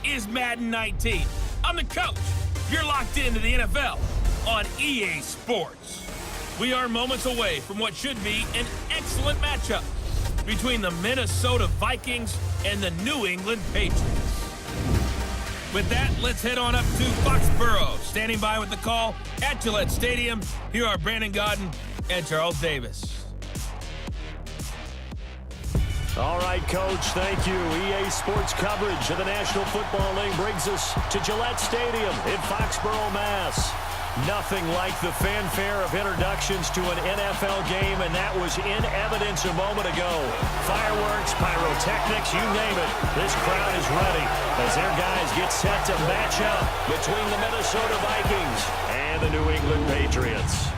is Madden 19. I'm the coach. You're locked into the NFL on EA Sports. We are moments away from what should be an excellent matchup between the Minnesota Vikings and the New England Patriots. With that, let's head on up to Foxborough. Standing by with the call at Gillette Stadium, here are Brandon Gaudin and Charles Davis. All right, Coach, thank you. EA Sports coverage of the National Football League brings us to Gillette Stadium in Foxborough, Mass. Nothing like the fanfare of introductions to an NFL game, and that was in evidence a moment ago. Fireworks, pyrotechnics, you name it. This crowd is ready as their guys get set to match up between the Minnesota Vikings and the New England Patriots.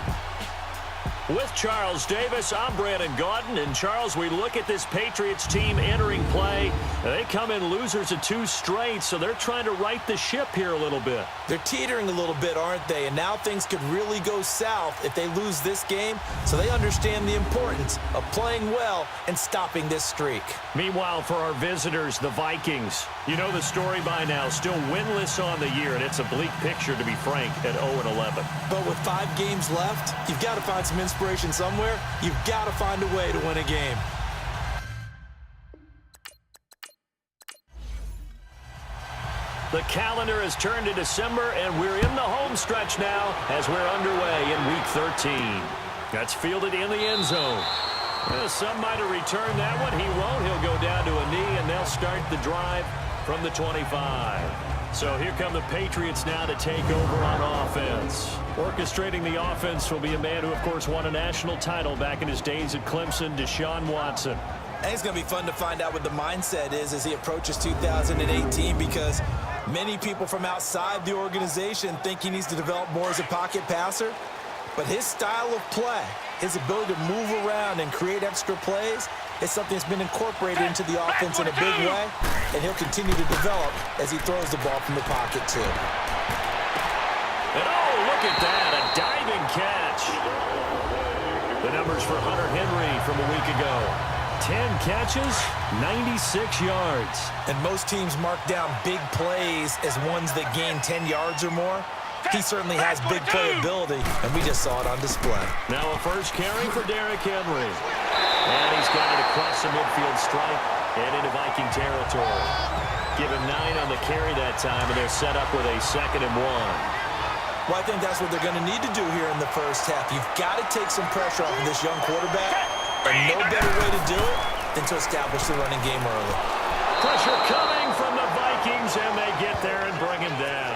With Charles Davis, I'm Brandon Gaudin. And Charles, we look at this Patriots team entering play. They come in losers of 2 straight, so they're trying to right the ship here a little bit. They're teetering a little bit, aren't they? And now things could really go south if they lose this game. So they understand the importance of playing well and stopping this streak. Meanwhile, for our visitors, the Vikings, you know the story by now, still winless on the year, and it's a bleak picture, to be frank, at 0-11. But with 5 games left, you've got to find some inspiration somewhere. You've got to find a way to win a game. The calendar has turned to December, and we're in the home stretch now as we're underway in Week 13. That's fielded in the end zone. Well, some might have returned that one. He won't. He'll go down to a knee, and they'll start the drive from the 25. So here come the Patriots now to take over on offense. Orchestrating the offense will be a man who, of course, won a national title back in his days at Clemson, Deshaun Watson. And it's going to be fun to find out what the mindset is as he approaches 2018, because many people from outside the organization think he needs to develop more as a pocket passer. But his style of play, his ability to move around and create extra plays, is something that's been incorporated into the offense in a big way, and he'll continue to develop as he throws the ball from the pocket, too. And oh, look at that, a diving catch. The numbers for Hunter Henry from a week ago. 10 catches, 96 yards. And most teams mark down big plays as ones that gain 10 yards or more. He certainly has big playability, and we just saw it on display. Now a first carry for Derrick Henry. And he's got it across the midfield stripe and into Viking territory. Give him 9 on the carry that time, and they're set up with a 2nd and 1. Well, I think that's what they're going to need to do here in the first half. You've got to take some pressure off of this young quarterback, and no better way to do it than to establish the running game early. Pressure coming from the Vikings, and they get there and bring him down.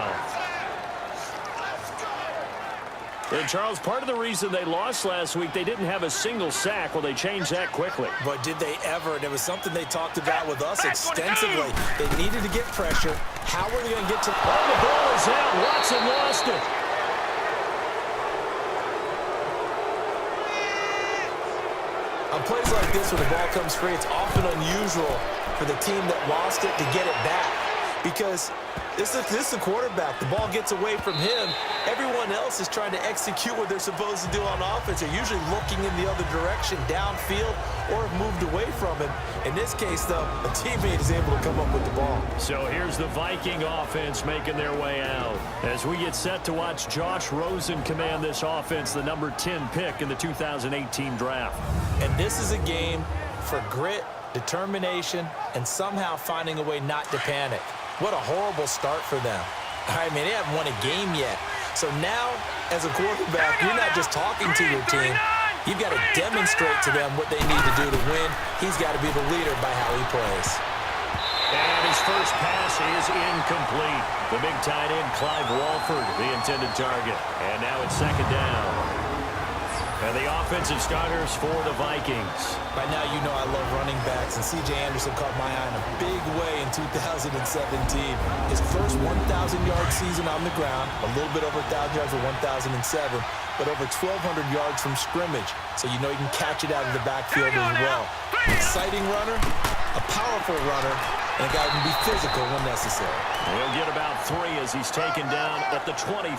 And Charles, part of the reason they lost last week, they didn't have a single sack. Well, they changed that quickly. But did they ever? And it was something they talked about with us extensively. They needed to get pressure. How were they going to get to... Oh, the ball is out. Watson lost it. On plays like this, when the ball comes free, it's often unusual for the team that lost it to get it back. Because this is the quarterback. The ball gets away from him. Everyone else is trying to execute what they're supposed to do on offense. They're usually looking in the other direction, downfield, or have moved away from him. In this case, though, a teammate is able to come up with the ball. So here's the Viking offense making their way out. As we get set to watch Josh Rosen command this offense, the number 10 pick in the 2018 draft. And this is a game for grit, determination, and somehow finding a way not to panic. What a horrible start for them. I mean, they haven't won a game yet. So now, as a quarterback, you're not just talking to your team. You've got to demonstrate to them what they need to do to win. He's got to be the leader by how he plays. And his first pass is incomplete. The big tight end, Clive Walford, the intended target. And now it's 2nd down. And the offensive starters for the Vikings. By now, you know I love running backs, and C.J. Anderson caught my eye in a big way in 2017. His first 1,000-yard season on the ground, a little bit over 1,000 yards for 1,007, but over 1,200 yards from scrimmage, so you know you can catch it out of the backfield as well. Exciting runner, a powerful runner, and a guy who can be physical when necessary. He'll get about 3 as he's taken down at the 23.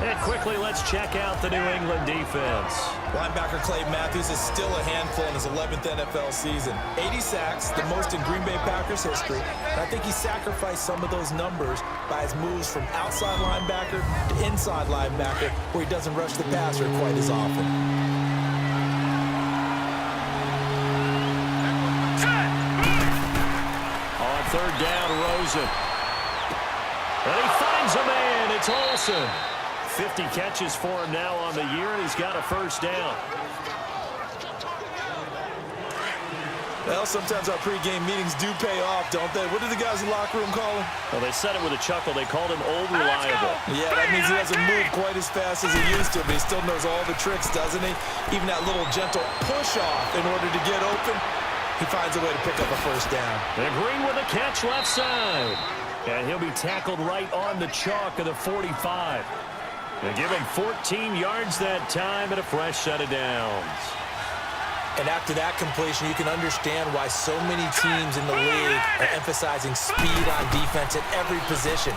And quickly, let's check out the New England defense. Linebacker Clay Matthews is still a handful in his 11th NFL season. 80 sacks, the most in Green Bay Packers history. And I think he sacrificed some of those numbers by his moves from outside linebacker to inside linebacker, where he doesn't rush the passer quite as often. On third down, Rosen. And he finds a man. It's Olsen. 50 catches for him now on the year, and he's got a first down. Well, sometimes our pregame meetings do pay off, don't they? What do the guys in the locker room call him? Well, they said it with a chuckle. They called him Old Reliable. Yeah, that means he doesn't move quite as fast as he used to, but he still knows all the tricks, doesn't he? Even that little gentle push-off in order to get open, he finds a way to pick up a first down. And Green with a catch left side. And he'll be tackled right on the chalk of the 45. They give him 14 yards that time and a fresh set of downs. And after that completion, you can understand why so many teams in the league are emphasizing speed on defense at every position.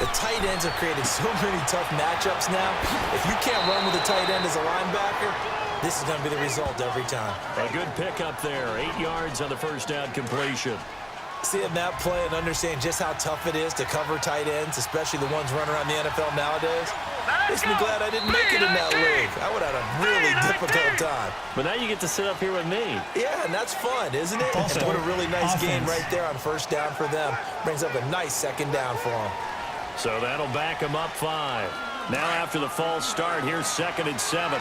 The tight ends have created so many tough matchups now. If you can't run with a tight end as a linebacker, this is going to be the result every time. A good pickup there. 8 yards on the first down completion. Seeing that play and understand just how tough it is to cover tight ends, especially the ones running around the NFL nowadays, makes me glad I didn't make it in that league. I would have had a really difficult time. But now you get to sit up here with me. Yeah, and that's fun, isn't it? And what a really nice game right there on first down for them. Brings up a nice second down for them. So that'll back them up 5. Now after the false start, here's 2nd and 7.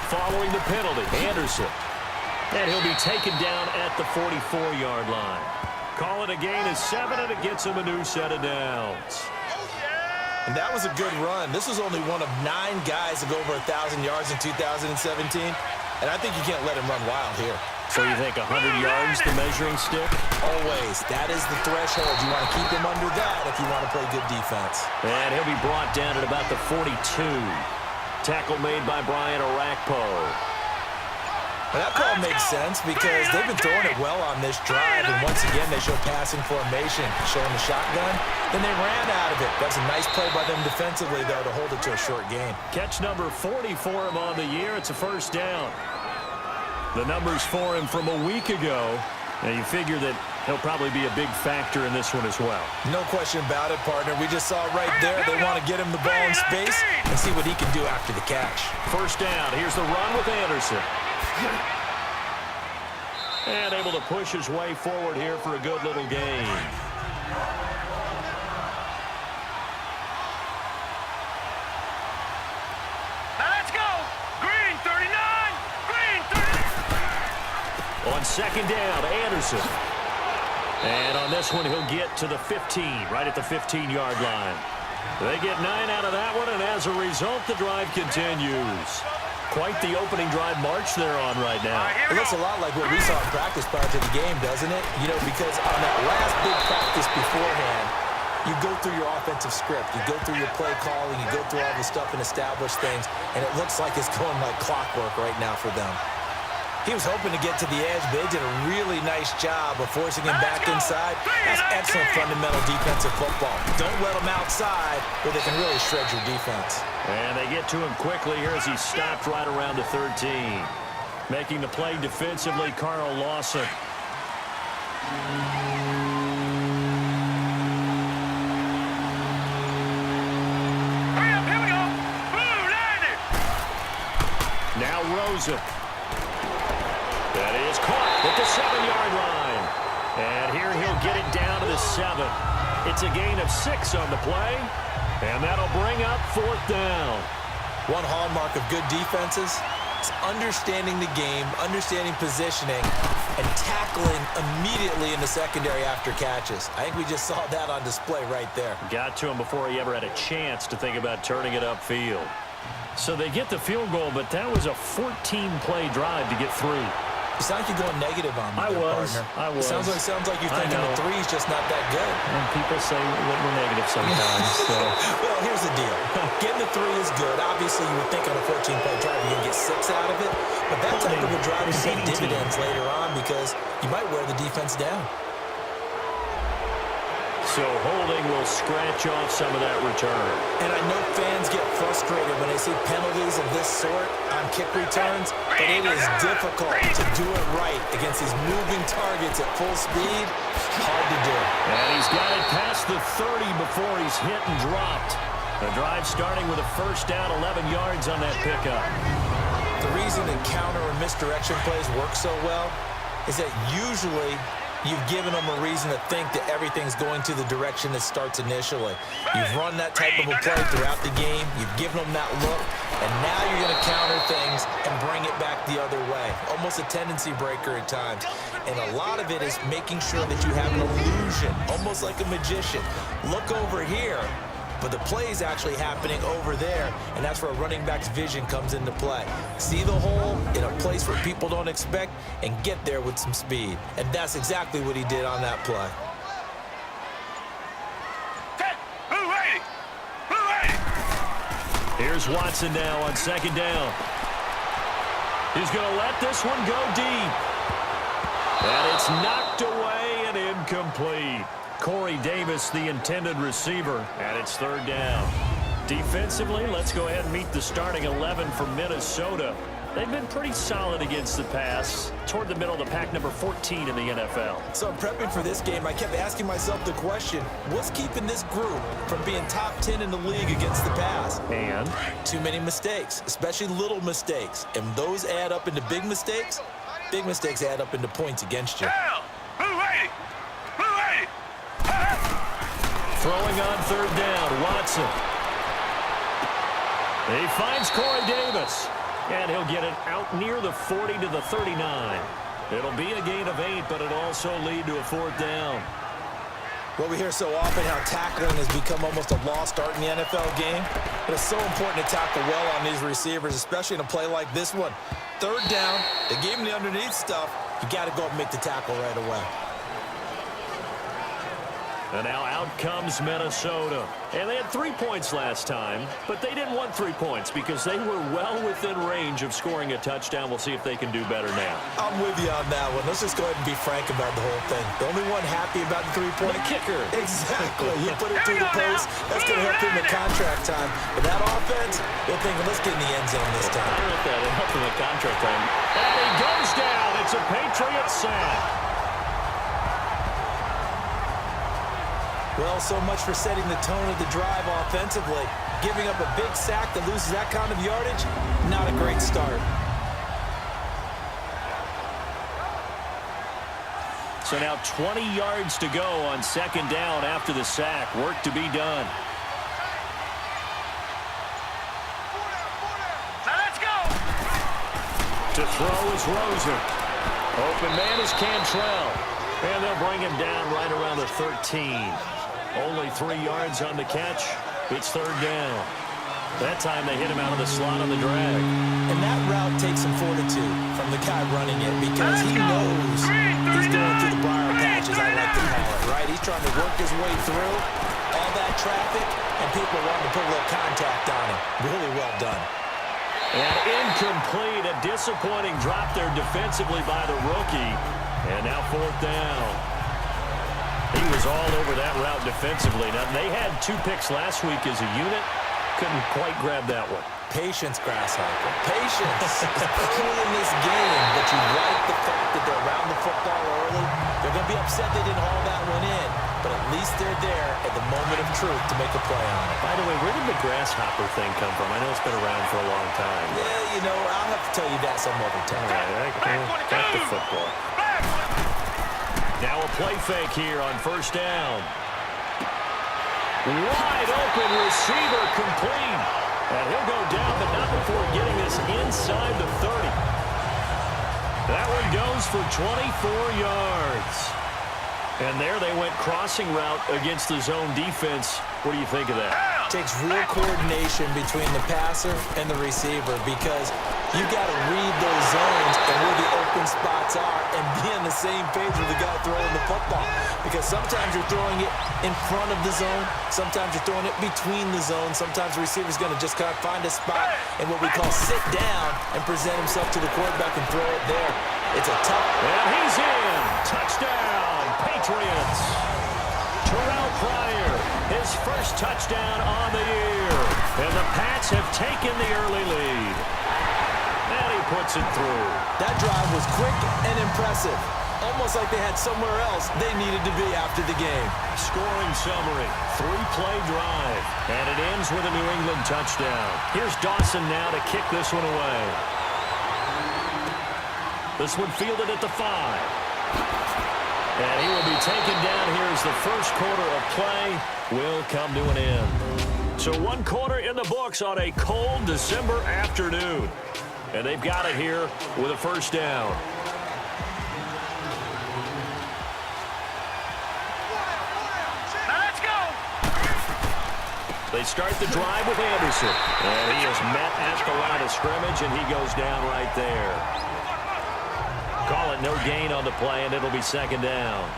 Following the penalty, Anderson. And he'll be taken down at the 44-yard line. Call it a gain of 7, and it gets him a new set of downs. And that was a good run. This was only one of 9 guys to go over 1,000 yards in 2017. And I think you can't let him run wild here. So you think 100 yards, the measuring stick? Always. That is the threshold. You want to keep him under that if you want to play good defense. And he'll be brought down at about the 42. Tackle made by Brian Orakpo. Well, that call makes sense because they've been throwing it well on this drive, and once again they show passing formation, showing the shotgun. Then they ran out of it. That's a nice play by them defensively, though, to hold it to a short game. Catch number 40 for him on the year. It's a first down. The numbers for him from a week ago. Now you figure that he'll probably be a big factor in this one as well. No question about it, partner. We just saw it right there. They want to get him the ball in space and see what he can do after the catch. First down. Here's the run with Anderson. And able to push his way forward here for a good little gain. Let's go! Green 39! Green 39! On second down, Anderson. And on this one, he'll get to the 15, right at the 15-yard line. They get 9 out of that one, and as a result, the drive continues. Quite the opening drive march they're on right now. It looks a lot like what we saw in practice prior to the game, doesn't it? You know, because on that last big practice beforehand, you go through your offensive script. You go through your play calling. You go through all the stuff and establish things, and it looks like it's going like clockwork right now for them. He was hoping to get to the edge, but they did a really nice job of forcing him back inside. That's excellent fundamental defensive football. Don't let him outside where they can really shred your defense. And they get to him quickly here as he stopped right around the 13. Making the play defensively, Carl Lawson. Hurry up, here we go! Blue, landed! Now Rosen. That is caught at the 7-yard line. And here he'll get it down to the 7. It's a gain of 6 on the play. And that'll bring up 4th down. One hallmark of good defenses is understanding the game, understanding positioning, and tackling immediately in the secondary after catches. I think we just saw that on display right there. Got to him before he ever had a chance to think about turning it upfield. So they get the field goal, but that was a 14-play drive to get through. You sound like you're going negative on me, partner. I was. Sounds like you're thinking the three's just not that good. And people say that we're negative sometimes. So. Well, here's the deal. Getting the three is good. Obviously, you would think on a 14-play drive you're going to get 6 out of it. But that type of a drive can pay dividends later on because you might wear the defense down. So holding will scratch off some of that return. And I know fans get frustrated when they see penalties of this sort on kick returns, but it is difficult to do it right against these moving targets at full speed. Hard to do. And he's got it past the 30 before he's hit and dropped. The drive starting with a first down, 11 yards on that pickup. The reason that counter or misdirection plays work so well is that usually you've given them a reason to think that everything's going to the direction it starts initially. You've run that type of a play throughout the game. You've given them that look, and now you're going to counter things and bring it back the other way. Almost a tendency breaker at times. And a lot of it is making sure that you have an illusion, almost like a magician. Look over here, but the play is actually happening over there, and that's where a running back's vision comes into play. See the hole in a place where people don't expect and get there with some speed. And that's exactly what he did on that play. Here's Watson now on second down. He's going to let this one go deep. And it's knocked away and incomplete. Corey Davis, the intended receiver, and it's third down. Defensively, let's go ahead and meet the starting 11 for Minnesota. They've been pretty solid against the pass, toward the middle of the pack, number 14 in the NFL. So I'm prepping for this game. I kept asking myself the question, what's keeping this group from being top 10 in the league against the pass? And? Too many mistakes, especially little mistakes. And those add up into big mistakes. Big mistakes add up into points against you. Throwing on third down, Watson. He finds Corey Davis. And he'll get it out near the 40 to the 39. It'll be a gain of 8, but it'll also lead to a fourth down. Well, we hear so often how tackling has become almost a lost art in the NFL game. But it's so important to tackle well on these receivers, especially in a play like this one. Third down, they gave him the underneath stuff. You got to go up and make the tackle right away. And now out comes Minnesota. And they had 3 points last time, but they didn't want 3 points because they were well within range of scoring a touchdown. We'll see if they can do better now. I'm with you on that one. Let's just go ahead and be frank about the whole thing. The only one happy about the 3-point kicker. Exactly. You put it through the post. That's going to help him in contract time. But that offense, they're thinking, let's get in the end zone this time. I don't know if that helped him in contract time. And he goes down. It's a Patriots sack. Well, so much for setting the tone of the drive offensively. Giving up a big sack that loses that kind of yardage, not a great start. So now 20 yards to go on second down after the sack. Work to be done. Now let's go. To throw is Rosen. Open man is Cantrell. And they'll bring him down right around the 13. Only 3 yards on the catch. It's third down. That time they hit him out of the slot on the drag. And that route takes some fortitude from the guy running it because he knows he's going through the briar patch, as I like to call it, right? He's trying to work his way through all that traffic, and people wanting to put a little contact on him. Really well done. And incomplete. A disappointing drop there defensively by the rookie. And now fourth down. He was all over that route defensively. Now, they had 2 picks last week as a unit. Couldn't quite grab that one. Patience, Grasshopper. Patience is key in this game, but you like the fact that they're around the football early. They're going to be upset they didn't haul that one in, but at least they're there at the moment of truth to make a play on it. By the way, where did the Grasshopper thing come from? I know it's been around for a long time. Yeah, you know, I'll have to tell you that some other time. All right, back to football. Now a play fake here on first down. Wide open receiver complete. And he'll go down, but not before getting this inside the 30. That one goes for 24 yards. And there they went crossing route against the zone defense. What do you think of that? Takes real coordination between the passer and the receiver because you got to read those zones and where the open spots quarterbacks are and be on the same page with the guy throwing the football. Because sometimes you're throwing it in front of the zone. Sometimes you're throwing it between the zone. Sometimes the receiver's going to just kind of find a spot and what we call sit down and present himself to the quarterback and throw it there. It's a tough. And he's in. Touchdown, Patriots. Terrell Pryor, his first touchdown on the year. And the Pats have taken the early lead. And he puts it through. That drive was quick and impressive. Almost like they had somewhere else they needed to be after the game. Scoring summary, 3-play drive. And it ends with a New England touchdown. Here's Dawson now to kick this one away. This one fielded at the 5. And he will be taken down here as the first quarter of play will come to an end. So 1 quarter in the books on a cold December afternoon. And they've got it here with a first down. Now let's go. They start the drive with Anderson. And he is met at the line of scrimmage, and he goes down right there. Call it no gain on the play, and it'll be second down.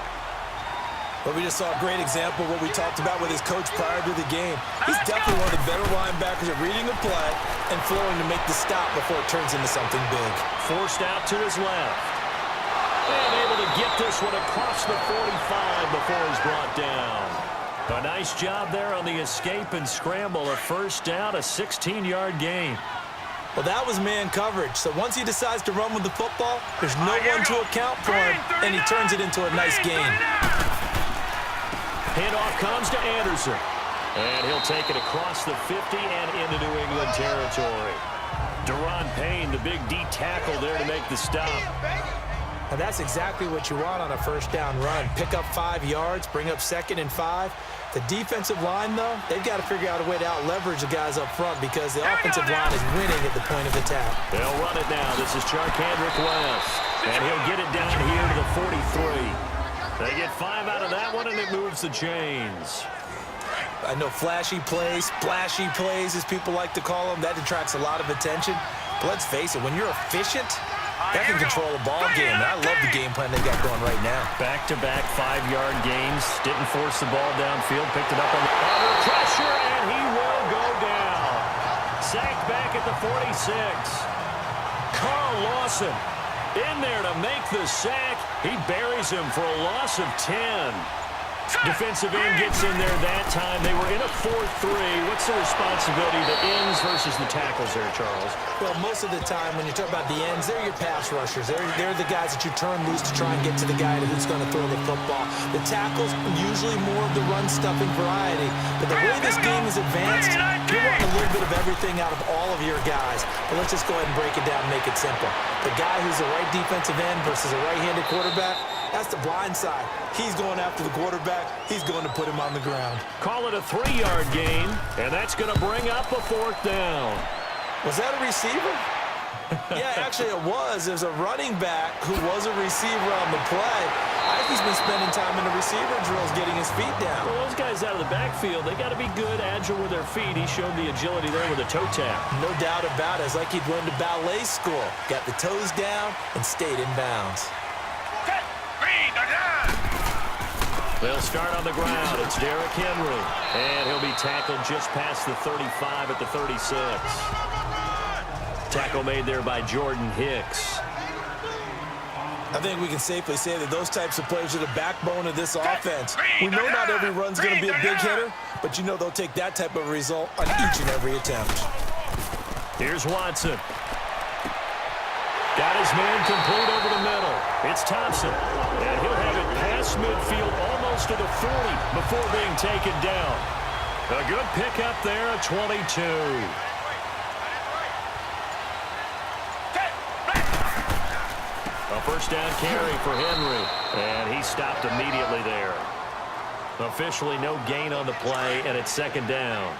But we just saw a great example of what we talked about with his coach prior to the game. He's definitely one of the better linebackers at reading the play and flowing to make the stop before it turns into something big. Forced out to his left. And able to get this one across the 45 before he's brought down. A nice job there on the escape and scramble. A first down, a 16-yard gain. Well, that was man coverage. So once he decides to run with the football, there's no one to account for him, and he turns it into a nice gain. Handoff comes to Anderson. And he'll take it across the 50 and into New England territory. Deron Payne, the big D tackle there to make the stop. And that's exactly what you want on a first down run. Pick up 5 yards, bring up 2nd and 5. The defensive line, though, they've got to figure out a way to out-leverage the guys up front because the offensive line is winning at the point of attack. They'll run it now. This is Charkandrick West. And he'll get it down here to the 43. They get 5 out of that one, and it moves the chains. I know flashy plays, splashy plays, as people like to call them, that attracts a lot of attention. But let's face it, when you're efficient, that can control a ball game. And I love the game plan they got going right now. Back-to-back 5-yard gains. Didn't force the ball downfield. Picked it up on the under pressure, and he will go down. Sacked back at the 46. Carl Lawson in there to make the sack. He buries him for a loss of 10. Defensive end gets in there that time. They were in a 4-3. What's the responsibility of the ends versus the tackles there, Charles? Well, most of the time when you talk about the ends, they're your pass rushers. They're the guys that you turn loose to try and get to the guy who's going to throw the football. The tackles, usually more of the run-stuffing variety. But the way this game is advanced, you're wanting a little bit of everything out of all of your guys. But let's just go ahead and break it down and make it simple. The guy who's the right defensive end versus a right-handed quarterback, that's the blind side. He's going after the quarterback. He's going to put him on the ground. Call it a 3-yard gain, and that's going to bring up a 4th down. Was that a receiver? Yeah, actually it was. There's a running back who was a receiver on the play. I think he's been spending time in the receiver drills getting his feet down. Well, those guys out of the backfield, they got to be good, agile with their feet. He showed the agility there with a toe tap. No doubt about it. It's like he'd went to ballet school. Got the toes down and stayed in bounds. They'll start on the ground. It's Derrick Henry. And he'll be tackled just past the 35 at the 36. Tackle made there by Jordan Hicks. I think we can safely say that those types of players are the backbone of this offense. We know not every run's going to be a big hitter, but you know they'll take that type of result on each and every attempt. Here's Watson. Got his man complete over the middle. It's Thompson. And he'll have it past midfield almost to the 40 before being taken down. A good pickup there at 22. A first down carry for Henry. And he stopped immediately there. Officially no gain on the play, and it's second down.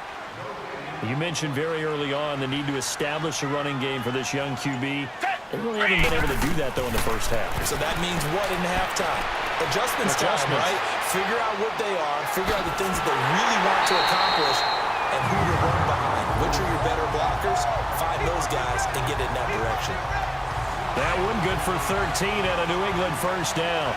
You mentioned very early on the need to establish a running game for this young QB. They really haven't been able to do that, though, in the first half. So that means what in halftime? Adjustments time, right? Figure out what they are, figure out the things that they really want to accomplish, and who to run behind. Which are your better blockers? Find those guys and get in that direction. That one good for 13 and a New England first down.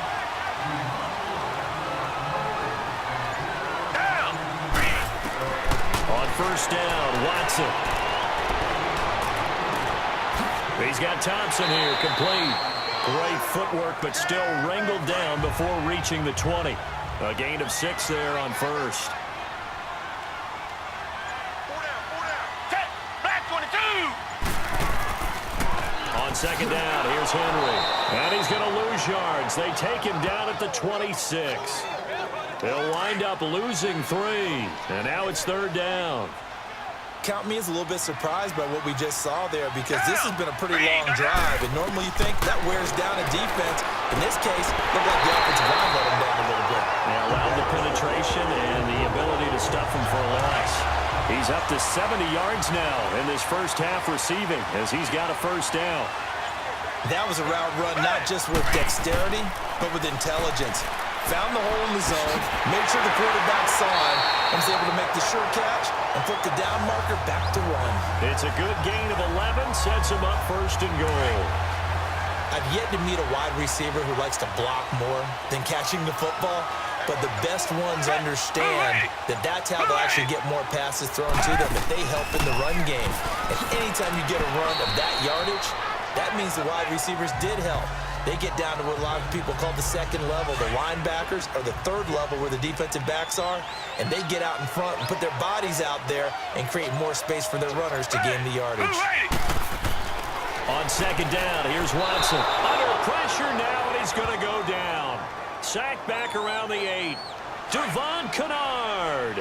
On first down, Watson. He's got Thompson here, complete. Great footwork, but still wrangled down before reaching the 20. A gain of 6 there on first. On second down, here's Henry. And he's going to lose yards. They take him down at the 26. They'll wind up losing 3. And now it's third down. Count me as a little bit surprised by what we just saw there, because this has been a pretty long drive, and normally you think that wears down a defense. In this case, looked like the offensive line let him down a little bit. They allowed the penetration and the ability to stuff him for a loss. He's up to 70 yards now in this first half receiving as he's got a first down. That was a route run not just with dexterity, but with intelligence. Found the hole in the zone, made sure the quarterback saw him, and was able to make the sure catch and put the down marker back to 1. It's a good gain of 11, sets him up first and goal. I've yet to meet a wide receiver who likes to block more than catching the football, but the best ones understand that that's how they'll actually get more passes thrown to them if they help in the run game. And anytime you get a run of that yardage, that means the wide receivers did help. They get down to what a lot of people call the second level, the linebackers, or the third level where the defensive backs are, and they get out in front and put their bodies out there and create more space for their runners to gain the yardage. On second down, here's Watson. Under pressure now, and he's going to go down. Sacked back around the 8. Devon Kennard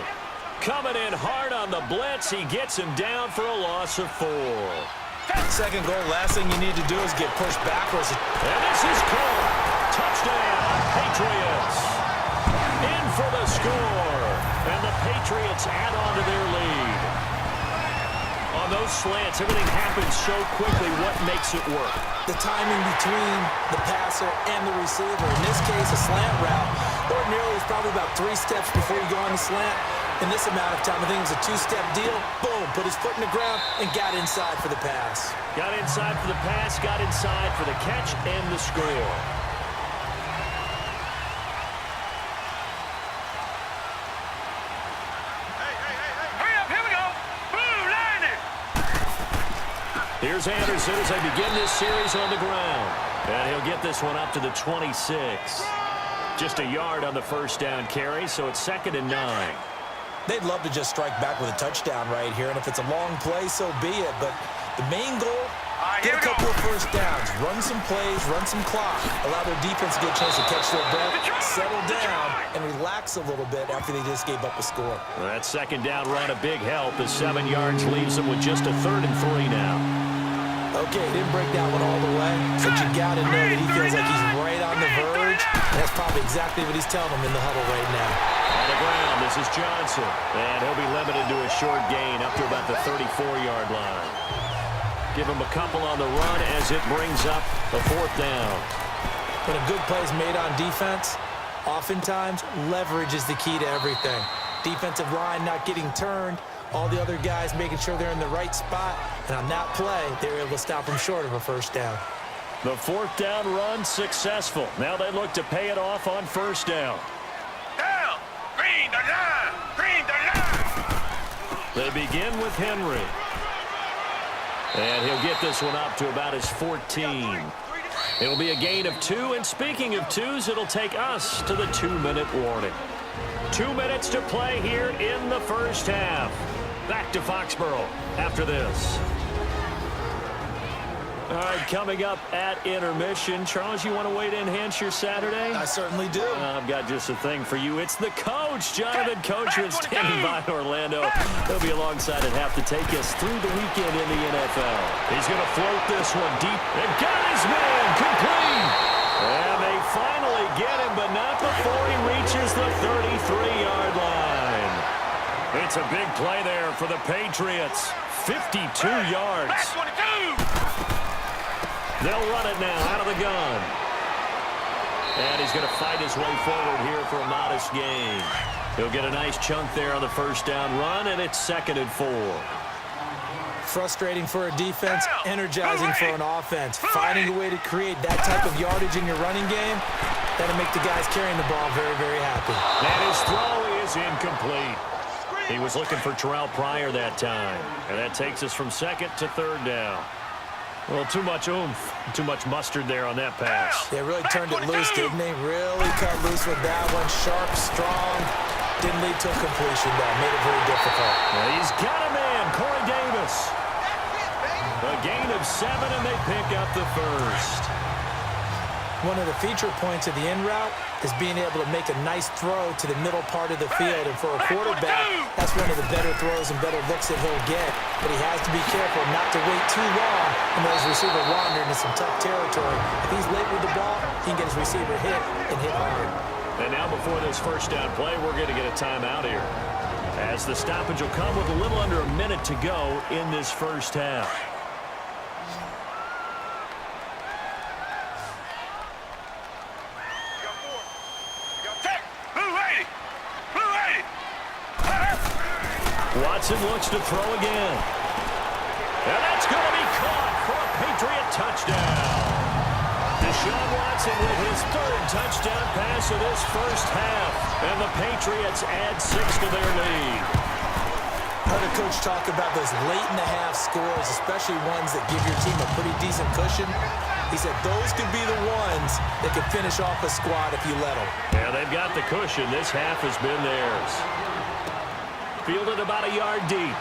coming in hard on the blitz. He gets him down for a loss of 4. Second goal, last thing you need to do is get pushed backwards. And this is caught. Touchdown, Patriots. In for the score. And the Patriots add on to their lead. On those slants, everything happens so quickly. What makes it work? The timing between the passer and the receiver. In this case, a slant route. Ordinarily, it's probably about 3 steps before you go on the slant. In this amount of time, I think it was a 2-step deal. Boom, put his foot in the ground and got inside for the pass. Got inside for the pass, got inside for the catch and the score. Hurry up, here we go. Blue line it. Here's Anderson as they begin this series on the ground. And he'll get this one up to the 26. Just a yard on the first down carry, so it's 2nd and 9. They'd love to just strike back with a touchdown right here, and if it's a long play, so be it. But the main goal, get a couple of first downs, run some plays, run some clock, allow their defense to get a chance to catch their breath, settle down, and relax a little bit after they just gave up a score. Well, that second down run a big help as 7 yards leaves them with just a 3rd and 3 now. Okay, didn't break that one all the way, but you got to know that he feels like he's right on the verge, and that's probably exactly what he's telling them in the huddle right now. On the ground, this is Johnson, and he'll be limited to a short gain up to about the 34-yard line. Give him a couple on the run as it brings up the 4th down. When a good play is made on defense, oftentimes leverage is the key to everything. Defensive line not getting turned, all the other guys making sure they're in the right spot, and on that play, they were able to stop them short of a first down. The 4th down run successful. Now they look to pay it off on first down. Down. Green the line. Green the line. They begin with Henry. And he'll get this one up to about his 14. It'll be a gain of 2, and speaking of 2s, it'll take us to the 2-minute warning. 2 minutes to play here in the first half. Back to Foxborough after this. All right, coming up at intermission. Charles, you want to weigh to enhance your Saturday? I certainly do. I've got just a thing for you. It's the coach, Jonathan Coachman, standing by in Orlando. He'll be alongside at half to take us through the weekend in the NFL. He's going to float this one deep. And got his man complete. And they finally get him, but not before he reaches the 33-yard line. It's a big play there for the Patriots. 52 yards. They'll run it now out of the gun. And he's going to fight his way forward here for a modest gain. He'll get a nice chunk there on the first down run, and it's 2nd and 4. Frustrating for a defense, energizing for an offense. Finding a way to create that type of yardage in your running game, that'll make the guys carrying the ball very, very happy. And his throw is incomplete. He was looking for Terrell Pryor that time. And that takes us from second to third down. Well, too much oomph, too much mustard there on that pass. They really turned it loose, didn't they? Really cut loose with that one. Sharp, strong. Didn't lead to a completion, though. Made it very difficult. Well, he's got a man, Corey Davis. A gain of 7, and they pick up the first. One of the feature points of the in route is being able to make a nice throw to the middle part of the field. And for a quarterback, that's one of the better throws and better looks that he'll get. But he has to be careful not to wait too long and let his receiver wander into some tough territory. If he's late with the ball, he can get his receiver hit and hit hard. And now before this first down play, we're going to get a timeout here, as the stoppage will come with a little under a minute to go in this first half. Watson looks to throw again. And that's going to be caught for a Patriot touchdown. Deshaun Watson with his third touchdown pass of this first half. And the Patriots add 6 to their lead. I heard a coach talk about those late-in-the-half scores, especially ones that give your team a pretty decent cushion. He said those could be the ones that could finish off a squad if you let them. Yeah, they've got the cushion. This half has been theirs. Fielded about a yard deep.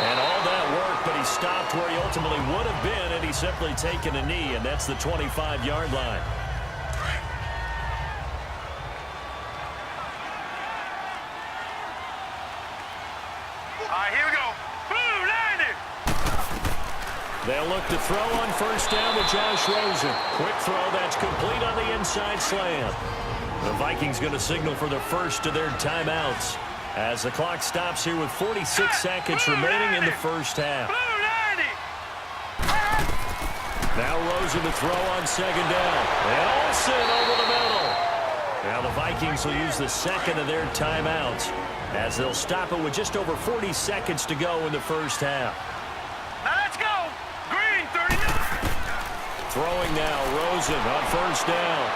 And all that work, but he stopped where he ultimately would have been, and he's simply taken a knee, and that's the 25-yard line. All right, here we go. Blue, 90. They'll look to throw on first down to Josh Rosen. Quick throw, that's complete on the inside slant. The Vikings going to signal for the first of their timeouts as the clock stops here with 46 seconds remaining in the first half. Now Rosen to throw on second down. And Olsen over the middle. Now the Vikings will use the second of their timeouts as they'll stop it with just over 40 seconds to go in the first half. Now let's go. Green, 39. Throwing now, Rosen on first down.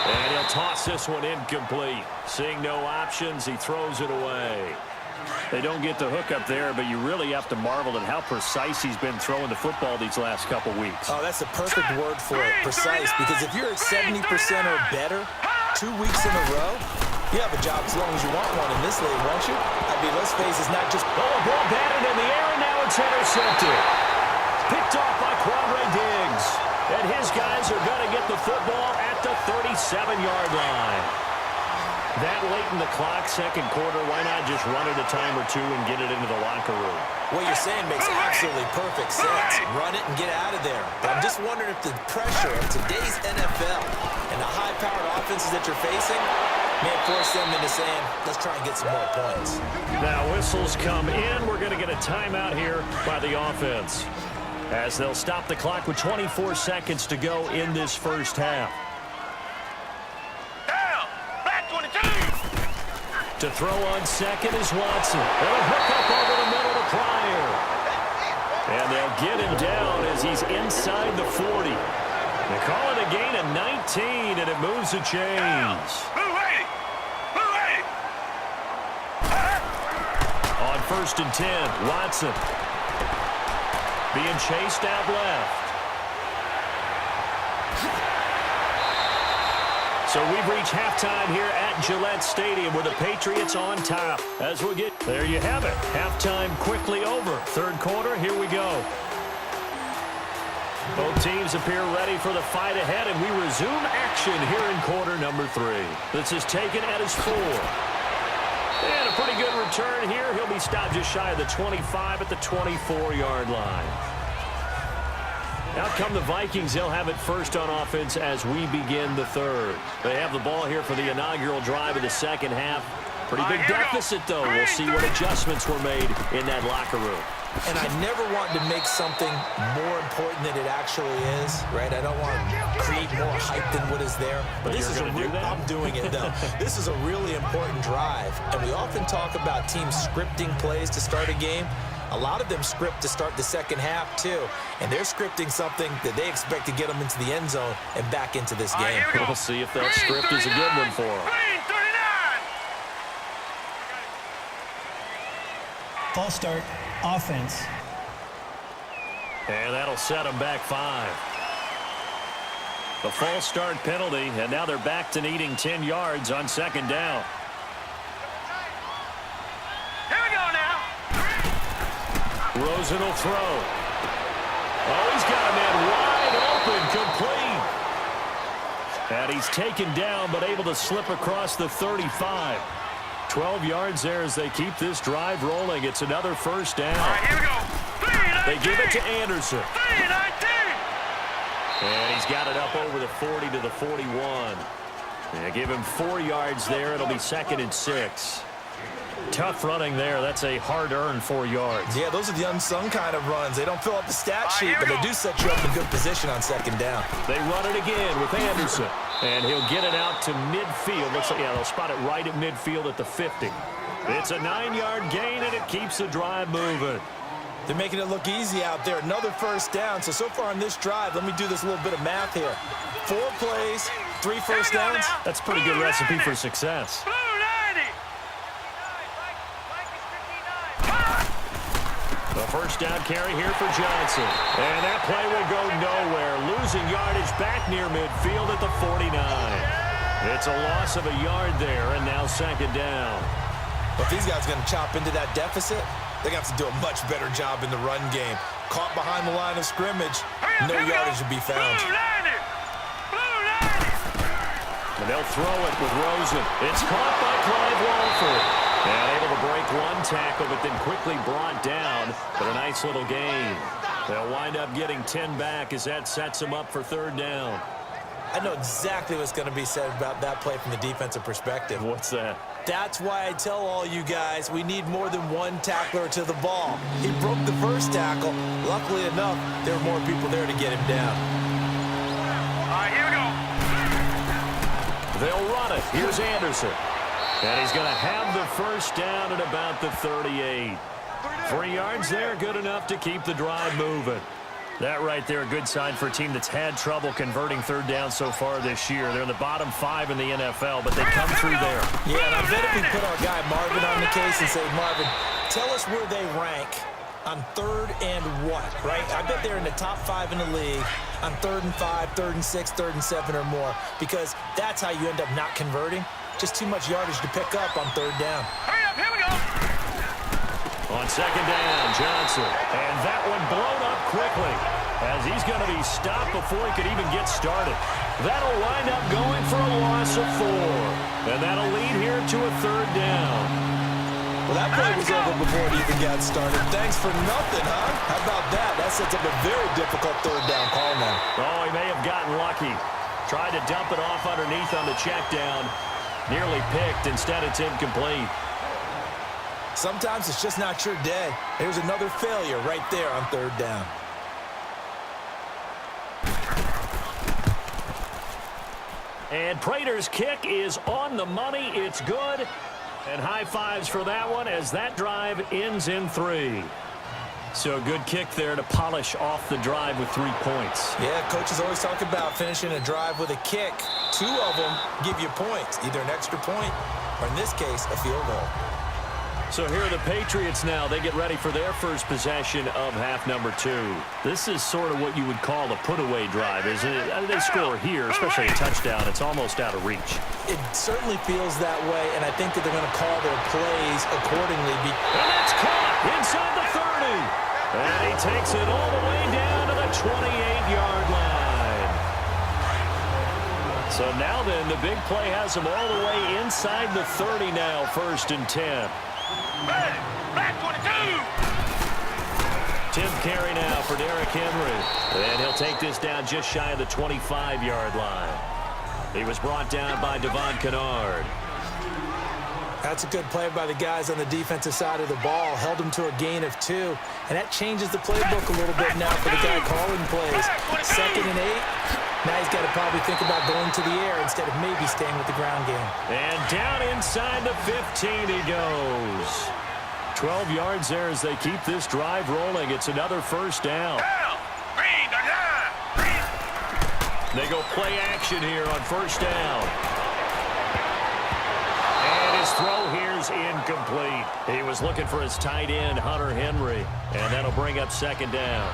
And he'll toss this one incomplete. Seeing no options, he throws it away. They don't get the hook up there, but you really have to marvel at how precise he's been throwing the football these last couple weeks. Oh, that's a perfect word for it, precise, because if you're at 70% or better 2 weeks in a row, you have a job as long as you want one in this league, won't you? I mean, let's face it, it's not just... Oh, a ball batted in the air, and now it's intercepted. Picked off by Quadre Diggs. And his guys are going to get the football at the 37-yard line. That late in the clock, second quarter, why not just run it a time or two and get it into the locker room? What you're saying makes absolutely perfect sense. Run it and get out of there. But I'm just wondering if the pressure of today's NFL and the high-powered offenses that you're facing may force them into saying, let's try and get some more points. Now whistles come in. We're going to get a timeout here by the offense, as they'll stop the clock with 24 seconds to go in this first half. Down. Black 22. To throw on second is Watson. They'll hook up over the middle to Pryor. And they'll get him down as he's inside the 40. They call it a gain of 19, and it moves the chains. Blue 80. Blue 80. On first and 10, Watson. Being chased out left. So we've reached halftime here at Gillette Stadium with the Patriots on top. As we get, there you have it. Halftime quickly over. Third quarter, here we go. Both teams appear ready for the fight ahead, and we resume action here in quarter number 3. This is taken at his 4. And a pretty good return here. He'll be stopped just shy of the 25 at the 24-yard line. Out come the Vikings. They'll have it first on offense as we begin the third. They have the ball here for the inaugural drive of the second half. Pretty big deficit, though. We'll see what adjustments were made in that locker room. And I never want to make something more important than it actually is, right? I don't want to create more hype than what is there. But this is I'm doing it, though. This is a really important drive. And we often talk about teams scripting plays to start a game. A lot of them script to start the second half, too. And they're scripting something that they expect to get them into the end zone and back into this game. We'll see if that script is a good one for them. False start, offense. And that'll set them back 5. The false start penalty, and now they're back to needing 10 yards on second down. Rosen will throw. Oh, he's got a man wide open, complete. And he's taken down, but able to slip across the 35. 12 yards there as they keep this drive rolling. It's another first down. All right, here we go. They give it to Anderson. And he's got it up over the 40 to the 41. They give him 4 yards there. It'll be 2nd and 6. Tough running there. That's a hard-earned 4 yards. Yeah, those are the unsung kind of runs. They don't fill up the stat sheet, but they do set you up in good position on second down. They run it again with Anderson. And he'll get it out to midfield. Looks like, yeah, they'll spot it right at midfield at the 50. It's a 9-yard gain, and it keeps the drive moving. They're making it look easy out there. Another first down. So far on this drive, let me do this little bit of math here. 4 plays, 3 first downs. That's a pretty good recipe for success. The first down carry here for Johnson. And that play will go nowhere. Losing yardage back near midfield at the 49. It's a loss of a yard there, and now second down. But these guys are going to chop into that deficit. They're going to have to do a much better job in the run game. Caught behind the line of scrimmage, no yardage to be found. And they'll throw it with Rosen. It's caught by Clive Walford. And able to break 1 tackle, but then quickly brought down. But a nice little gain. They'll wind up getting 10 back as that sets them up for third down. I know exactly what's going to be said about that play from the defensive perspective. What's that? That's why I tell all you guys we need more than 1 tackler to the ball. He broke the first tackle. Luckily enough, there were more people there to get him down. All right, here we go. They'll run it. Here's Anderson. And he's going to have the first down at about the 38. 3 yards there, good enough to keep the drive moving. That right there, a good sign for a team that's had trouble converting third down so far this year. They're in the bottom 5 in the NFL, but they come through there. Yeah, and I bet if we put our guy Marvin on the case and say, Marvin, tell us where they rank on 3rd and what, right? I bet they're in the top 5 in the league on 3rd and 5, 3rd and 6, 3rd and 7 or more, because that's how you end up not converting. Just too much yardage to pick up on 3rd down. Hurry up, here we go. On second down, Johnson. And that one blown up quickly as he's going to be stopped before he could even get started. That'll wind up going for a loss of 4. And that'll lead here to a 3rd down. Well, that play was over before it even got started. Thanks for nothing, huh? How about that? That sets up a very difficult 3rd down call now. Oh, he may have gotten lucky. Tried to dump it off underneath on the check down. Nearly picked. Instead, it's incomplete. Sometimes it's just not your day. Here's another failure right there on 3rd down. And Prater's kick is on the money. It's good. And high fives for that one as that drive ends in 3. So a good kick there to polish off the drive with 3 points. Yeah, coaches always talk about finishing a drive with a kick. 2 of them give you points, either an extra point or, in this case, a field goal. So here are the Patriots now. They get ready for their first possession of half number 2. This is sort of what you would call a put-away drive, isn't it? They score here, especially a touchdown. It's almost out of reach. It certainly feels that way, and I think that they're going to call their plays accordingly. And it's caught inside the 30. And he takes it all the way down to the 28-yard line. So now then, the big play has him all the way inside the 30 now, 1st and 10. Back 22. 10th carry now for Derrick Henry. And he'll take this down just shy of the 25-yard line. He was brought down by Devon Kennard. That's a good play by the guys on the defensive side of the ball. Held them to a gain of 2. And that changes the playbook a little bit now for the guy calling plays. 2nd and 8. Now he's got to probably think about going to the air instead of maybe staying with the ground game. And down inside the 15 he goes. 12 yards there as they keep this drive rolling. It's another first down. They go play action here on first down. And his throw here's incomplete. He was looking for his tight end, Hunter Henry. And that'll bring up 2nd down.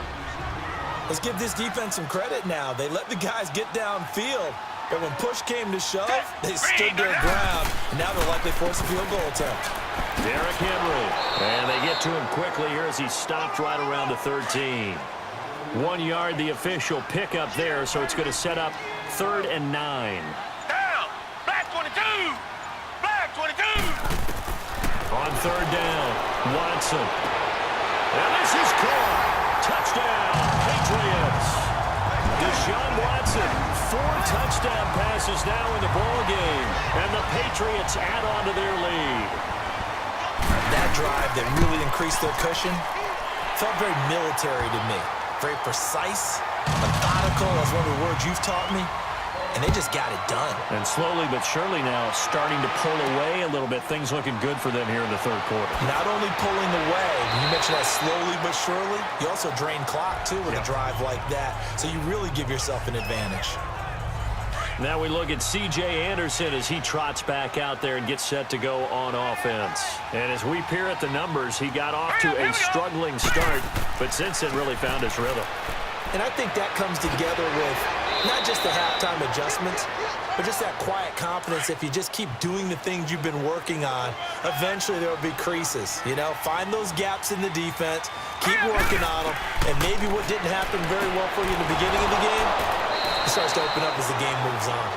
Let's give this defense some credit now. They let the guys get downfield. But when push came to shove, they stood their ground. And now they'll likely force a field goal attempt. Derrick Henry. And they get to him quickly here as he stopped right around the 13. 1 yard, the official pickup there, so it's going to set up 3rd and 9. Down. Black 22. Black 22. On 3rd down, Watson. And this is caught. Touchdown, Patriots. Deshaun Watson, 4 touchdown passes now in the ball game, and the Patriots add on to their lead. That drive that really increased their cushion felt very military to me. Very precise, methodical, that's one of the words you've taught me, and they just got it done. And slowly but surely now starting to pull away a little bit. Things looking good for them here in the 3rd quarter. Not only pulling away, you mentioned that slowly but surely, you also drain clock too with a drive like that, so you really give yourself an advantage. Now we look at C.J. Anderson as he trots back out there and gets set to go on offense. And as we peer at the numbers, he got off to a struggling start, but since then really found his rhythm. And I think that comes together with not just the halftime adjustments, but just that quiet confidence. If you just keep doing the things you've been working on, eventually there will be creases. You know, find those gaps in the defense, keep working on them, and maybe what didn't happen very well for you in the beginning of the game, it starts to open up as the game moves on.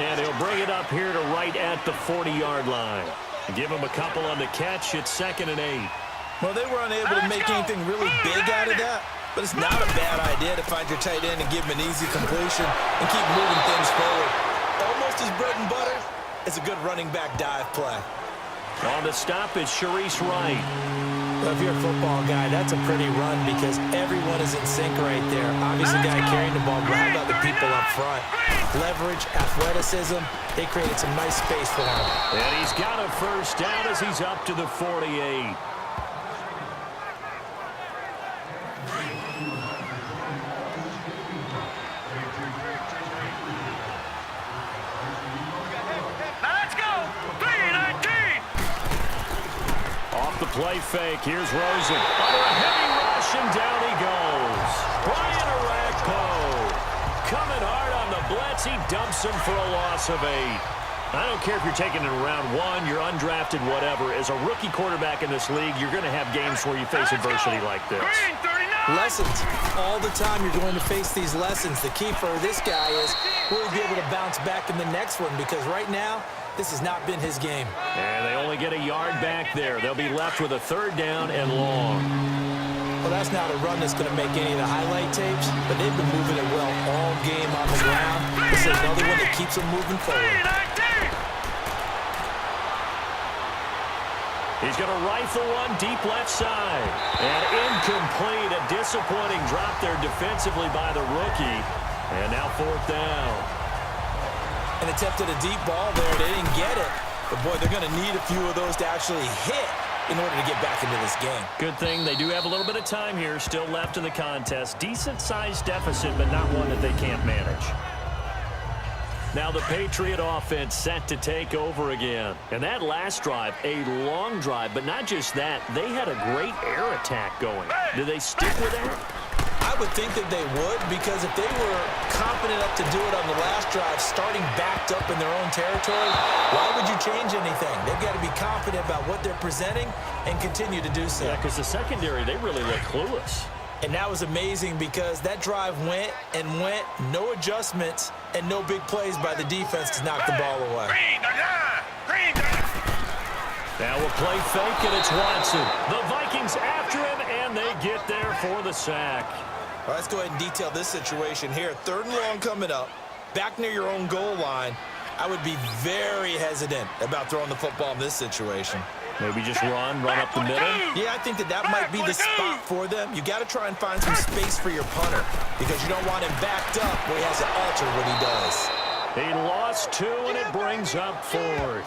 And he'll bring it up here to right at the 40-yard line. Give him a couple on the catch. It's 2nd and 8. Well, they were unable to make anything really big out of that, but it's not a bad idea to find your tight end and give him an easy completion and keep moving things forward. Almost as bread and butter as a good running back dive play. On the stop, it's Sharice Wright. Well, if you're a football guy, that's a pretty run because everyone is in sync right there. Obviously, the guy carrying the ball, but how about the people up front? Leverage, athleticism, they created some nice space for him. And he's got a first down as he's up to the 48. Play fake. Here's Rosen. Under a heavy rush, and down he goes. Brian Orakpo coming hard on the blitz. He dumps him for a loss of 8. I don't care if you're taking it in round 1, you're undrafted, whatever. As a rookie quarterback in this league, you're going to have games where you face adversity like this. Lessons. All the time you're going to face these lessons. The key for this guy is will he be able to bounce back in the next one, because right now, this has not been his game. And they only get a yard back there. They'll be left with a 3rd down and long. Well, that's not a run that's going to make any of the highlight tapes, but they've been moving it well all game on the ground. This is another one that keeps them moving forward. He's going to rifle one deep left side. And incomplete. A disappointing drop there defensively by the rookie. And now 4th down. And attempted a deep ball there. They didn't get it. But, boy, they're going to need a few of those to actually hit in order to get back into this game. Good thing they do have a little bit of time here still left in the contest. Decent-sized deficit, but not one that they can't manage. Now the Patriot offense set to take over again. And that last drive, a long drive, but not just that. They had a great air attack going. Do they stick with that? I would think that they would, because if they were confident enough to do it on the last drive, starting backed up in their own territory, why would you change anything? They've got to be confident about what they're presenting and continue to do so. Yeah, because the secondary, they really look clueless. And that was amazing because that drive went and went, no adjustments, and no big plays by the defense to knock the ball away. Now we'll play fake, and it's Watson. The Vikings after him, and they get there for the sack. All right, let's go ahead and detail this situation here. 3rd and long coming up, back near your own goal line. I would be very hesitant about throwing the football in this situation. Maybe just run up the middle. Yeah, I think that might be the spot for them. You got to try and find some space for your punter because you don't want him backed up where he has to alter what he does. He lost 2, and it brings up 4th.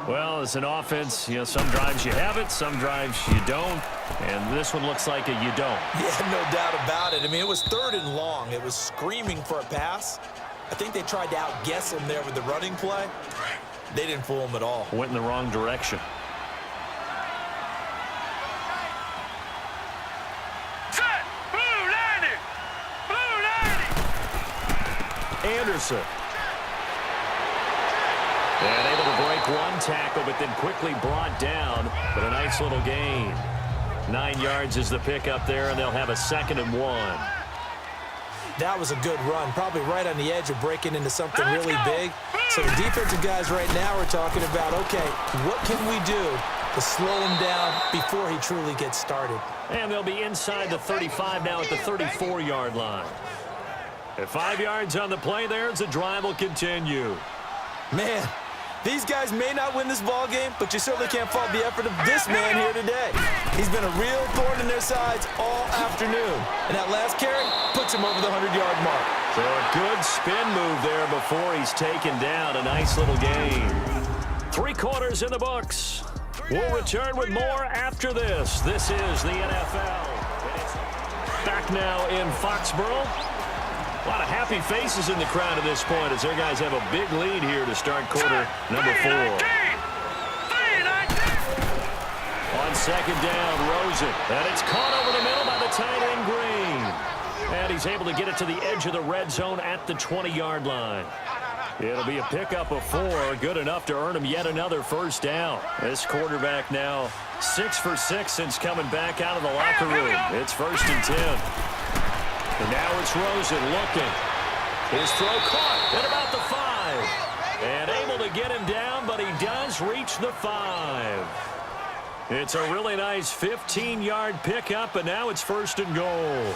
Well, as an offense, you know, some drives you have it, some drives you don't, and this one looks like you don't. Yeah, no doubt about it. I mean, it was 3rd and long. It was screaming for a pass. I think they tried to outguess him there with the running play. They didn't fool him at all. Went in the wrong direction. Set! Blue 90! Blue 90! Anderson. And able to break one tackle, but then quickly brought down. But a nice little gain. 9 yards is the pickup there, and they'll have a 2nd and 1. That was a good run, probably right on the edge of breaking into something really big. So the defensive guys right now are talking about, okay, what can we do to slow him down before he truly gets started? And they'll be inside the 35 now at the 34-yard line. At 5 yards on the play there, as the drive will continue. Man, these guys may not win this ball game, but you certainly can't fault the effort of this man here today. He's been a real thorn in their sides all afternoon. And that last carry puts him over the 100-yard mark. So a good spin move there before he's taken down. A nice little gain. 3 quarters in the books. We'll return with more after this. This is the NFL. Back now in Foxborough. A lot of happy faces in the crowd at this point as their guys have a big lead here to start quarter number 4. On 2nd down, Rosen. And it's caught over the middle by the tight end, Green. And he's able to get it to the edge of the red zone at the 20-yard line. It'll be a pickup of 4, good enough to earn him yet another 1st down. This quarterback now 6 for 6 since coming back out of the locker room. It's 1st and 10. And now it's Rosen looking. His throw caught at about the 5. And able to get him down, but he does reach the 5. It's a really nice 15-yard pickup, and now it's 1st and goal.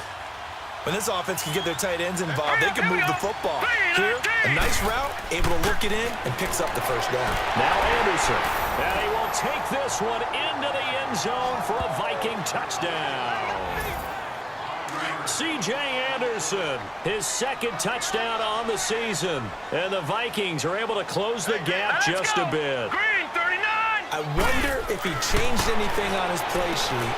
When this offense can get their tight ends involved, they can move the football. Here, a nice route, able to look it in, and picks up the 1st down. Now Anderson. And he will take this one into the end zone for a Viking touchdown. C.J. Anderson, his 2nd touchdown on the season. And the Vikings are able to close the gap just a bit. Green 39! I wonder if he changed anything on his play sheet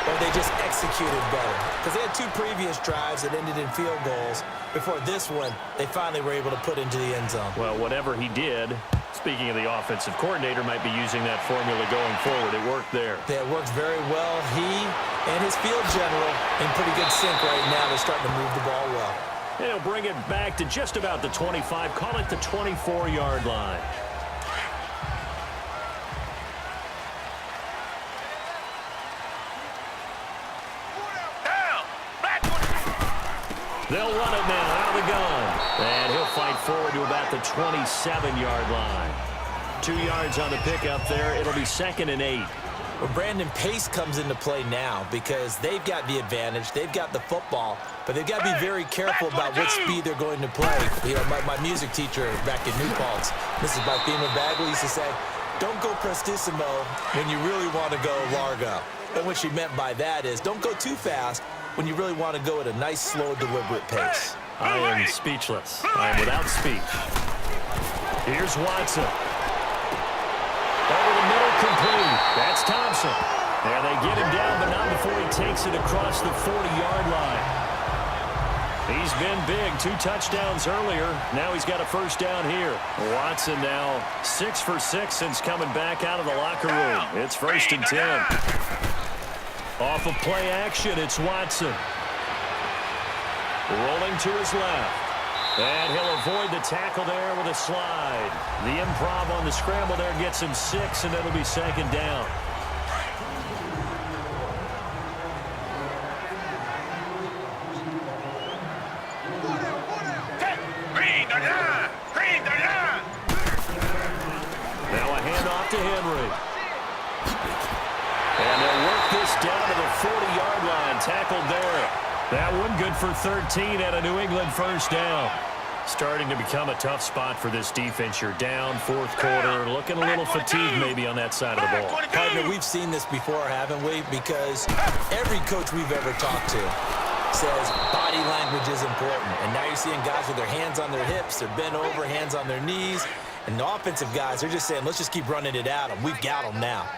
or they just executed better. Because they had 2 previous drives that ended in field goals. Before this one, they finally were able to put into the end zone. Well, whatever he did, speaking of the offensive coordinator, might be using that formula going forward. It worked there. Yeah, it works very well. He and his field general in pretty good sync right now. They're starting to move the ball well. And he'll bring it back to just about the 25. Call it the 24-yard line. They'll run it now out of the gun. And he'll fight forward to about the 27-yard line. 2 yards on the pickup there. It'll be 2nd and 8. Well, Brandon, pace comes into play now because they've got the advantage. They've got the football, but they've got to be very careful about what speed they're going to play. You know, my music teacher back in New Paltz, Mrs. Bythema Bagley, used to say, don't go prestissimo when you really want to go largo. And what she meant by that is don't go too fast when you really want to go at a nice, slow, deliberate pace. I am speechless. I am without speech. Here's Watson. Over the middle, complete. That's Thompson. And they get him down, but not before he takes it across the 40-yard line. He's been big. 2 touchdowns earlier. Now he's got a 1st down here. Watson now 6 for 6 since coming back out of the locker room. It's 1st and 10. Off of play action, it's Watson. Rolling to his left. And he'll avoid the tackle there with a slide. The improv on the scramble there gets him 6, and it'll be 2nd down. Now a handoff to Henry. And they'll work this down to the 40-yard line. Tackled there. That one good for 13 and a New England 1st down. Starting to become a tough spot for this defense. You're down fourth quarter, looking a little fatigued maybe on that side of the ball. Partner, we've seen this before, haven't we? Because every coach we've ever talked to says body language is important. And now you're seeing guys with their hands on their hips, they're bent over, hands on their knees. And the offensive guys, they're just saying, let's just keep running it at them. We've got them now.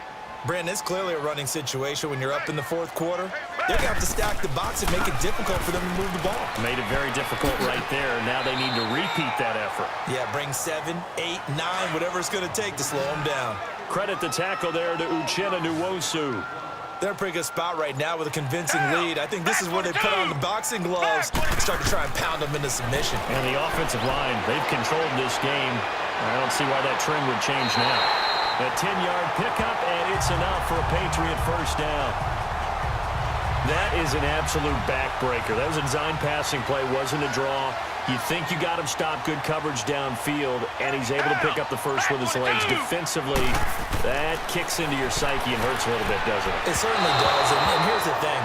Brandon, it's clearly a running situation when you're up in the fourth quarter. They're going to have to stack the box and make it difficult for them to move the ball. Made it very difficult right there. Now they need to repeat that effort. Yeah, bring 7, 8, 9, whatever it's going to take to slow them down. Credit the tackle there to Uchenna Nwosu. They're in a pretty good spot right now with a convincing lead. I think this is where they put on the boxing gloves and start to try and pound them into submission. And the offensive line, they've controlled this game. I don't see why that trend would change now. A 10-yard pickup, and it's enough for a Patriot first down. That is an absolute backbreaker. That was a design passing play, wasn't a draw. You think you got him stopped, good coverage downfield, and he's able to pick up the first with his legs. Defensively, that kicks into your psyche and hurts a little bit, doesn't it? It certainly does, and here's the thing.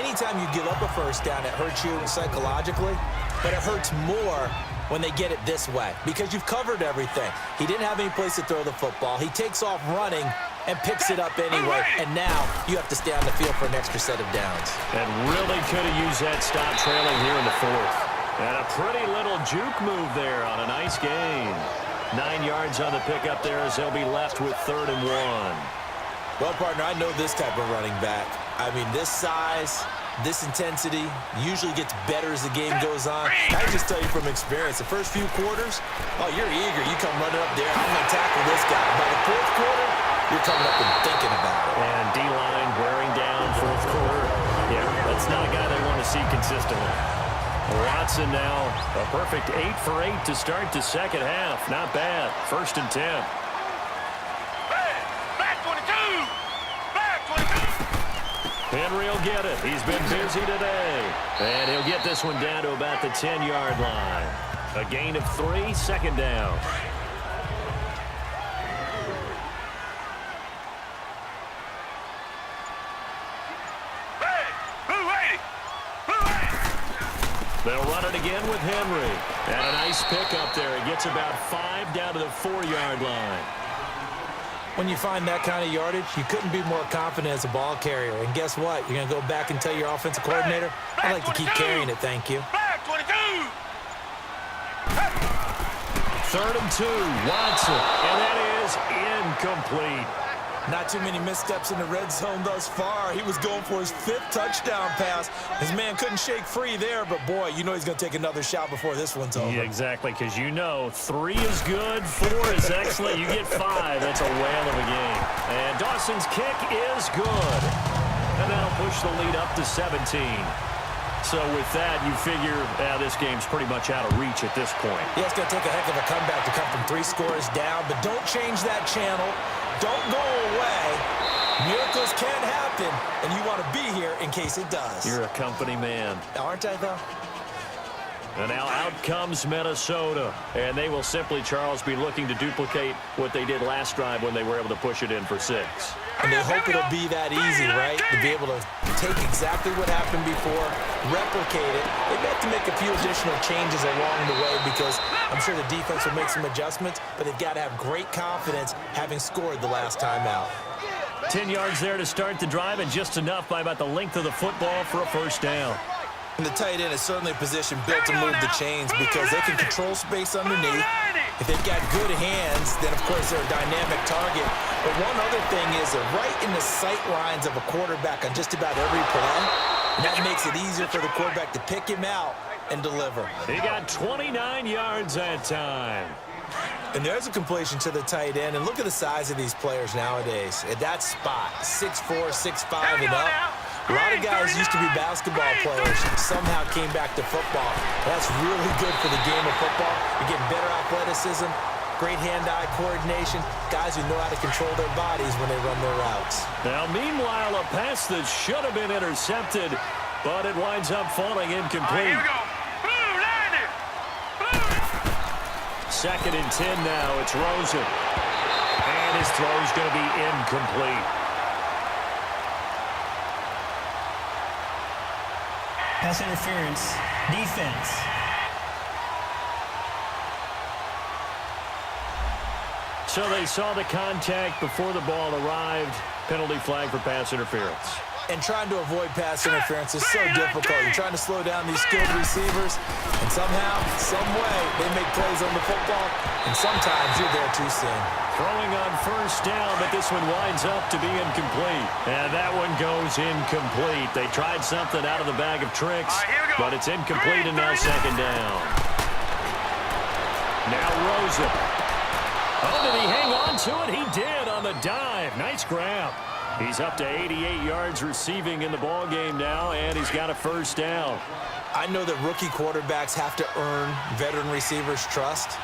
Anytime you give up a first down, it hurts you psychologically, but it hurts more when they get it this way because you've covered everything. He didn't have any place to throw the football. He takes off running and picks it up anyway, and now you have to stay on the field for an extra set of downs. And really could have used that stop trailing here in the fourth. And a pretty little juke move there on a nice gain. 9 yards on the pickup there as they'll be left with 3rd and 1. Well, partner, I know this type of running back. I mean, this size, this intensity usually gets better as the game goes on. I can just tell you from experience, the first few quarters, oh, you're eager. You come running up there, I'm going to tackle this guy. By the fourth quarter, you're coming up and thinking about it. And D-line wearing down fourth quarter. Yeah, that's not a guy they want to see consistently. Watson now a perfect 8 for 8 to start the second half. Not bad. 1st and 10. Henry will get it. He's been busy today. And he'll get this one down to about the 10-yard line. A gain of 3, 2nd down. They'll run it again with Henry. And a nice pickup there. He gets about 5 down to the 4-yard line. When you find that kind of yardage, you couldn't be more confident as a ball carrier. And guess what? You're going to go back and tell your offensive coordinator, I'd like to keep carrying it, thank you. 3rd and 2, Watson. And that is incomplete. Not too many missteps in the red zone thus far. He was going for his 5th touchdown pass. His man couldn't shake free there, but boy, you know he's going to take another shot before this one's over. Yeah, exactly, because you know 3 is good, 4 is excellent. You get 5. That's a whale of a game. And Dawson's kick is good. And that'll push the lead up to 17. So with that, you figure this game's pretty much out of reach at this point. Yeah, it's going to take a heck of a comeback to come from 3 scores down, but don't change that channel. Don't go away. Miracles can happen, and you want to be here in case it does. You're a company man. Aren't I, though? And now out comes Minnesota. And they will simply, Charles, be looking to duplicate what they did last drive when they were able to push it in for 6. And they hope it'll be that easy, right? To be able to take exactly what happened before, replicate it. They have to make a few additional changes along the way because I'm sure the defense will make some adjustments, but they've got to have great confidence having scored the last time out. 10 yards there to start the drive, and just enough by about the length of the football for a first down. And the tight end is certainly a position built to move the chains because they can control space underneath. If they've got good hands, then, of course, they're a dynamic target. But one other thing is they're right in the sight lines of a quarterback on just about every play. And that makes it easier for the quarterback to pick him out and deliver. He got 29 yards that time. And there's a completion to the tight end. And look at the size of these players nowadays. At that spot, 6'4", 6'5", and up. A lot of guys used to be basketball players, somehow came back to football. That's really good for the game of football. You're getting better athleticism, great hand-eye coordination, guys who know how to control their bodies when they run their routes. Now, meanwhile, a pass that should have been intercepted, but it winds up falling incomplete. Here we go. Blue, line it. Blue. 2nd and 10 now. It's Rosen. And his throw's going to be incomplete. Pass interference. Defense. So they saw the contact before the ball arrived. Penalty flag for pass interference. And trying to avoid pass interference is so difficult. You're trying to slow down these skilled receivers, and somehow, some way, they make plays on the football, and sometimes you're there too soon. Throwing on first down, but this one winds up to be incomplete. And that one goes incomplete. They tried something out of the bag of tricks, but it's incomplete and now second down. Now Rosen. Oh, did he hang on to it? He did on the dive. Nice grab. He's up to 88 yards receiving in the ballgame now, and he's got a first down. I know that rookie quarterbacks have to earn veteran receivers' trust.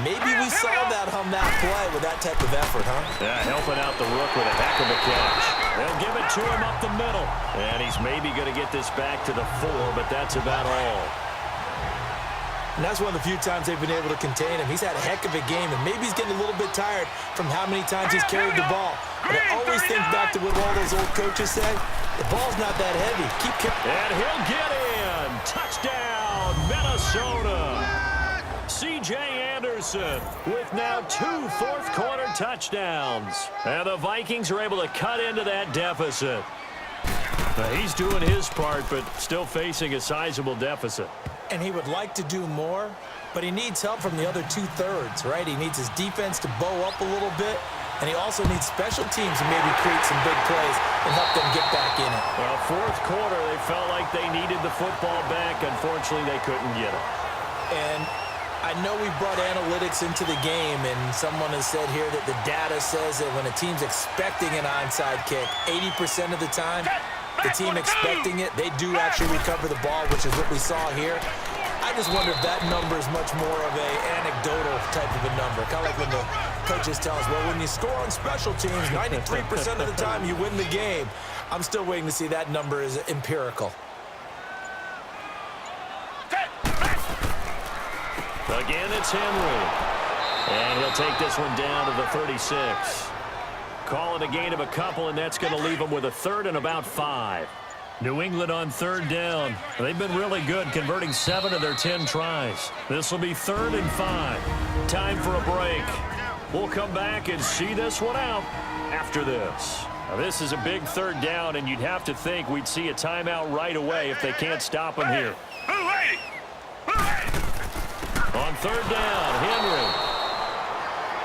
Maybe we saw that on that play with that type of effort, huh? Yeah, helping out the rook with a heck of a catch. They'll give it to him up the middle. And he's maybe going to get this back to the 4, but that's about all. And that's one of the few times they've been able to contain him. He's had a heck of a game, and maybe he's getting a little bit tired from how many times he's carried the ball. But I always think back to what all those old coaches say. The ball's not that heavy. Keep carrying. And he'll get in. Touchdown, Minnesota. C.J. Anderson with now 2 fourth-quarter touchdowns. And the Vikings are able to cut into that deficit. Now, he's doing his part, but still facing a sizable deficit. And he would like to do more, but he needs help from the other 2/3, right? He needs his defense to bow up a little bit, and he also needs special teams to maybe create some big plays and help them get back in it. Well, fourth quarter, they felt like they needed the football back. Unfortunately, they couldn't get it. And I know we brought analytics into the game, and someone has said here that the data says that when a team's expecting an onside kick, 80% of the time, the team expecting it, they do actually recover the ball, which is what we saw here. I just wonder if that number is much more of a anecdotal type of a number. Kind of like when the coaches tell us, well, when you score on special teams, 93% of the time you win the game. I'm still waiting to see that number is empirical. Again, it's Henry. And he'll take this one down to the 36. Call it a gain of a couple, and that's going to leave them with a 3rd and about 5. New England on 3rd down. They've been really good, converting 7 of their 10 tries. This will be 3rd and 5. Time for a break. We'll come back and see this one out after this. Now, this is a big 3rd down, and you'd have to think we'd see a timeout right away if they can't stop him here. On 3rd down, Henry.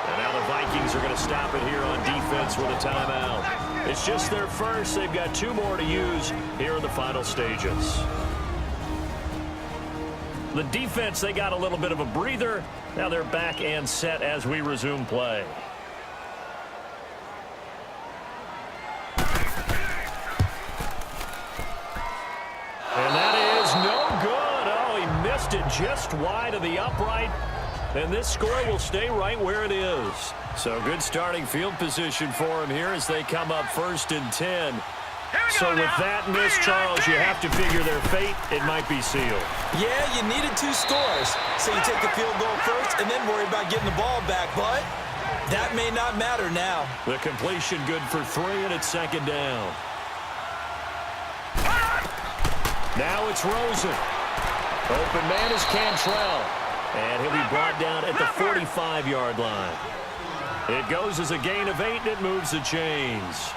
And now the Vikings are going to stop it here on defense with a timeout. It's just their first. They've got 2 more to use here in the final stages. The defense, they got a little bit of a breather. Now they're back and set as we resume play. And that is no good. Oh, he missed it just wide of the upright. And this score will stay right where it is. So good starting field position for him here as they come up 1st and 10. So with that miss, Charles, you have to figure their fate. It might be sealed. Yeah, you needed 2 scores. So you take the field goal first and then worry about getting the ball back. But that may not matter now. The completion good for 3, and it's 2nd down. Now it's Rosen. Open man is Cantrell. And he'll be brought down at the 45-yard line. It goes as a gain of 8, and it moves the chains.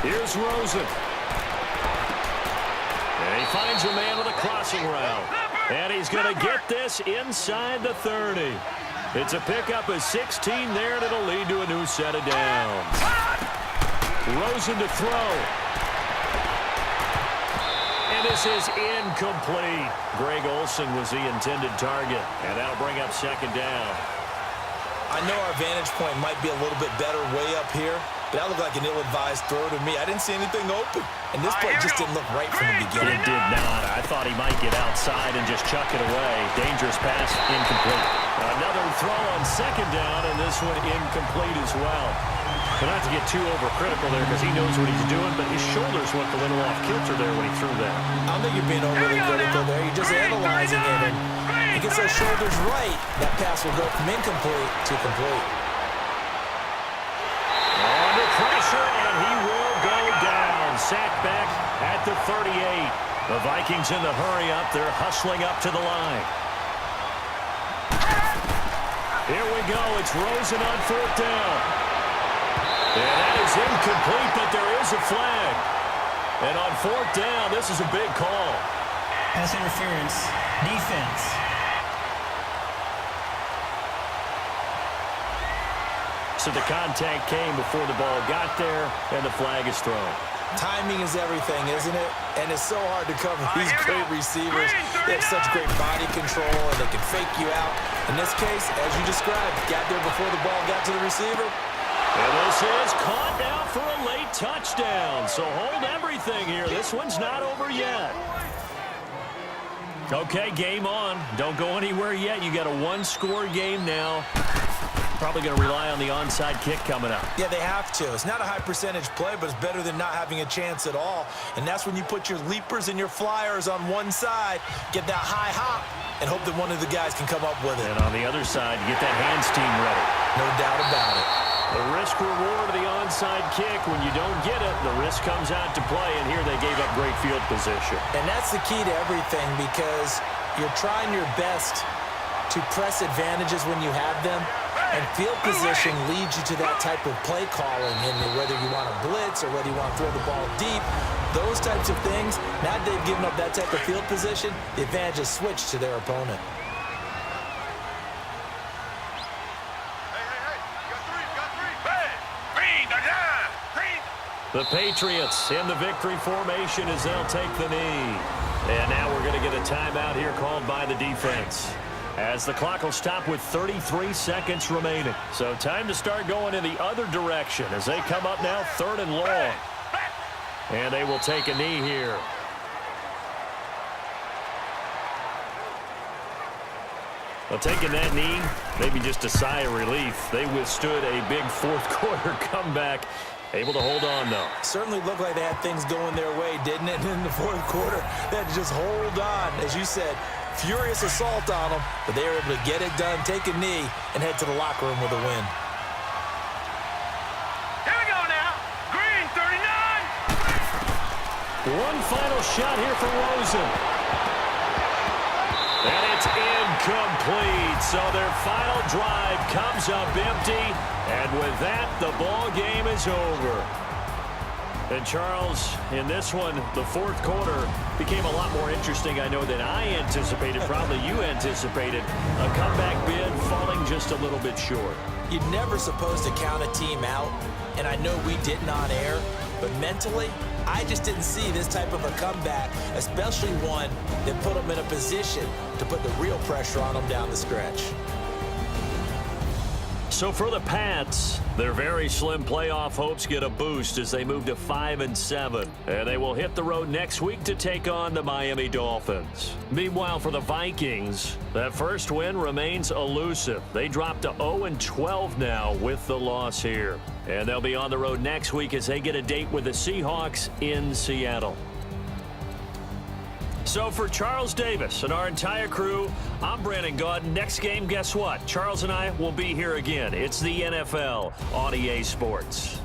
Here's Rosen. And he finds a man with a crossing route. And he's going to get this inside the 30. It's a pickup of 16 there, and it'll lead to a new set of downs. Rosen to throw. And this is incomplete. Greg Olsen was the intended target, and that'll bring up 2nd down. I know our vantage point might be a little bit better way up here, but that looked like an ill-advised throw to me. I didn't see anything open, and this play just didn't look right from the beginning. It did not. I thought he might get outside and just chuck it away. Dangerous pass, incomplete. Another throw on 2nd down, and this one incomplete as well. But not to get too overcritical there because he knows what he's doing, but his shoulders went a little off kilter there when he threw that. I don't think you're being overly critical there. You're just analyzing it, and he gets those shoulders right. That pass will go from incomplete to complete. Under pressure, and he will go down. Sacked back at the 38. The Vikings in the hurry up. They're hustling up to the line. Here we go. It's Rosen on 4th down. And that is incomplete, but there is a flag. And on 4th down, this is a big call. Pass interference. Defense. So the contact came before the ball got there, and the flag is thrown. Timing is everything, isn't it? And it's so hard to cover these great receivers. They have such great body control, and they can fake you out. In this case, as you described, got there before the ball got to the receiver. And this is caught now for a late touchdown. So hold everything here. This one's not over yet. Okay, game on. Don't go anywhere yet. You got a one-score game now. Probably going to rely on the onside kick coming up. Yeah, they have to. It's not a high percentage play, but it's better than not having a chance at all. And that's when you put your leapers and your flyers on one side, get that high hop, and hope that one of the guys can come up with it. And on the other side, get that hands team ready. No doubt about it. The risk-reward of the onside kick, when you don't get it, the risk comes out to play, and here they gave up great field position. And that's the key to everything, because you're trying your best to press advantages when you have them, and field position leads you to that type of play calling, and whether you want to blitz or whether you want to throw the ball deep, those types of things, now that they've given up that type of field position, the advantage is switched to their opponent. The Patriots in the victory formation as they'll take the knee. And now we're going to get a timeout here called by the defense, as the clock will stop with 33 seconds remaining. So time to start going in the other direction as they come up now 3rd and long. And they will take a knee here. Well, taking that knee, maybe just a sigh of relief. They withstood a big 4th quarter comeback. Able to hold on, though. Certainly looked like they had things going their way, didn't it? In the 4th quarter, they had to just hold on. As you said, furious assault on them, but they were able to get it done, take a knee, and head to the locker room with a win. Here we go now. Green 39. One final shot here for Rosen. And it's incomplete. So their final drive comes up empty. And with that, the ball game is over. And Charles, in this one, the 4th quarter became a lot more interesting, I know, than I anticipated. Probably you anticipated. A comeback bid falling just a little bit short. You're never supposed to count a team out, and I know we didn't on air, but mentally, I just didn't see this type of a comeback, especially one that put them in a position to put the real pressure on them down the stretch. So for the Pats, their very slim playoff hopes get a boost as they move to 5-7. And they will hit the road next week to take on the Miami Dolphins. Meanwhile, for the Vikings, that first win remains elusive. They drop to 0-12 now with the loss here. And they'll be on the road next week as they get a date with the Seahawks in Seattle. So for Charles Davis and our entire crew, I'm Brandon Gaudin. Next game, guess what? Charles and I will be here again. It's the NFL on EA Sports.